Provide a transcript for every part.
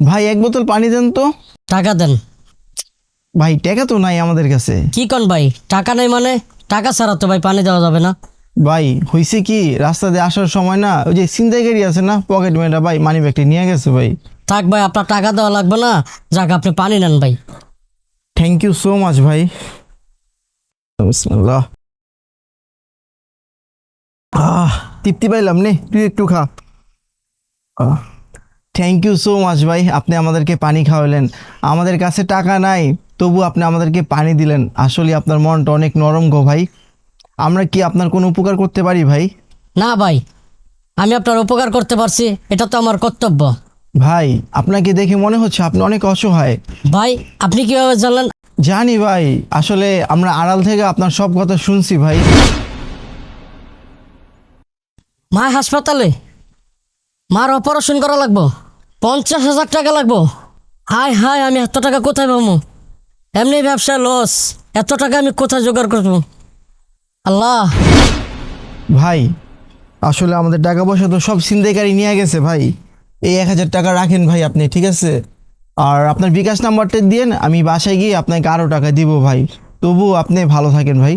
ভাই এক বোতল পানি দেন তো। টাকা দেন। ভাই টাকা তো নাই আমাদের কাছে। কি কোন ভাই, টাকা নেই মানে? টাকা ছাড়া তো ভাই পানি দেওয়া যাবে না। ভাই হয়েছে কি, রাস্তা দিয়ে আসার সময় না ওই যে ছিনতাইকারী আছে না, পকেট মেয়েটা ভাই মানি ব্যাগটা নিয়ে গেছে ভাই। থাক ভাই, আপনার টাকা দেওয়া লাগবে না, যাক আপনি পানি নেন ভাই। থ্যাংক ইউ সো মাচ ভাই। বিসমিল্লাহ। তৃপ্তি পাইলাম, নে তুই একটু খা। থ্যাংক ইউ সো মাচ ভাই, আপনি আমাদেরকে পানি খাওয়ালেন। আমাদের কাছে টাকা নাই, তবু আপনি আমাদেরকে পানি দিলেন। আসলে আপনার মনটা অনেক নরম গো ভাই। আমরা কি আপনার কোনো উপকার করতে পারি ভাই? না ভাই, আমি আপনার উপকার করতে পারছি, এটা তো আমার কর্তব্য। ভাই আপনাকে দেখে মনে হচ্ছে আপনি অনেক অসহায়। ভাই আপনি কিভাবে জানলেন? জানি ভাই, আসলে আমরা আড়াল থেকে আপনার সব কথা শুনছি ভাই। মা হাসপাতালে, মার অপারেশন করা লাগবো, 50,000 টাকা লাগবো। হায় হায়, আমি এত টাকা কোথায় পাবো? এমনি ব্যবসা লস, এত টাকা আমি কোথায় জোগাড় করবো? আল্লাহ। ভাই আসলে আমাদের টাকা পয়সা তো সব ছিনতাইকারী নিয়ে গেছে ভাই। এই 1,000 টাকা রাখেন ভাই আপনি, ঠিক আছে? আর আপনার বিকাশ নাম্বারটা দিয়েন, আমি বাসায় গিয়ে আপনাকে আরও টাকা দিব ভাই। তবু আপনি ভালো থাকেন ভাই।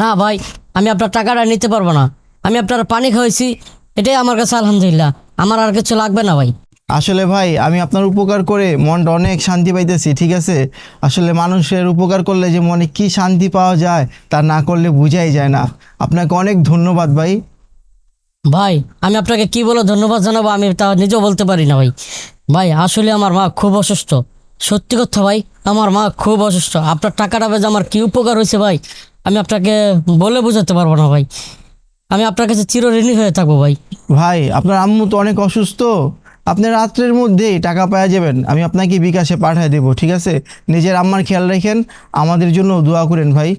না ভাই, আমি আপনার টাকাটা নিতে পারবো না। আমি আপনার পানি খাওয়াইছি, এটাই আমার কাছে আলহামদুলিল্লাহ, আমার আর কিছু লাগবে না ভাই। আসলে ভাই আমি আপনার উপকার করে মনটা অনেক শান্তি পাইতেছি, ঠিক আছে? আসলে মানুষের উপকার করলে যে মনে কি শান্তি পাওয়া যায় তা না করলে বোঝাই যায় না। আপনাকে অনেক ধন্যবাদ ভাই। ভাই আমি আপনাকে কি বলে ধন্যবাদ জানাবো, আমি তা নিজেও বলতে পারি না ভাই। ভাই আসলে আমার মা খুব অসুস্থ, সত্যি কথা ভাই, আমার মা খুব অসুস্থ। আপনার টাকাটা বেজে আমার কি উপকার হয়েছে ভাই, আমি আপনাকে বলে বোঝাতে পারবো না ভাই। আমি আপনার কাছে চিরঋণী হয়ে থাকবো ভাই। ভাই আপনার আম্মু তো অনেক অসুস্থ, আপনি রাত্রের মধ্যেই টাকা পাওয়া যাবেন, আমি আপনাকে বিকাশে পাঠিয়ে দেবো, ঠিক আছে? নিজের আম্মার খেয়াল রাখেন, আমাদের জন্য দোয়া করেন ভাই।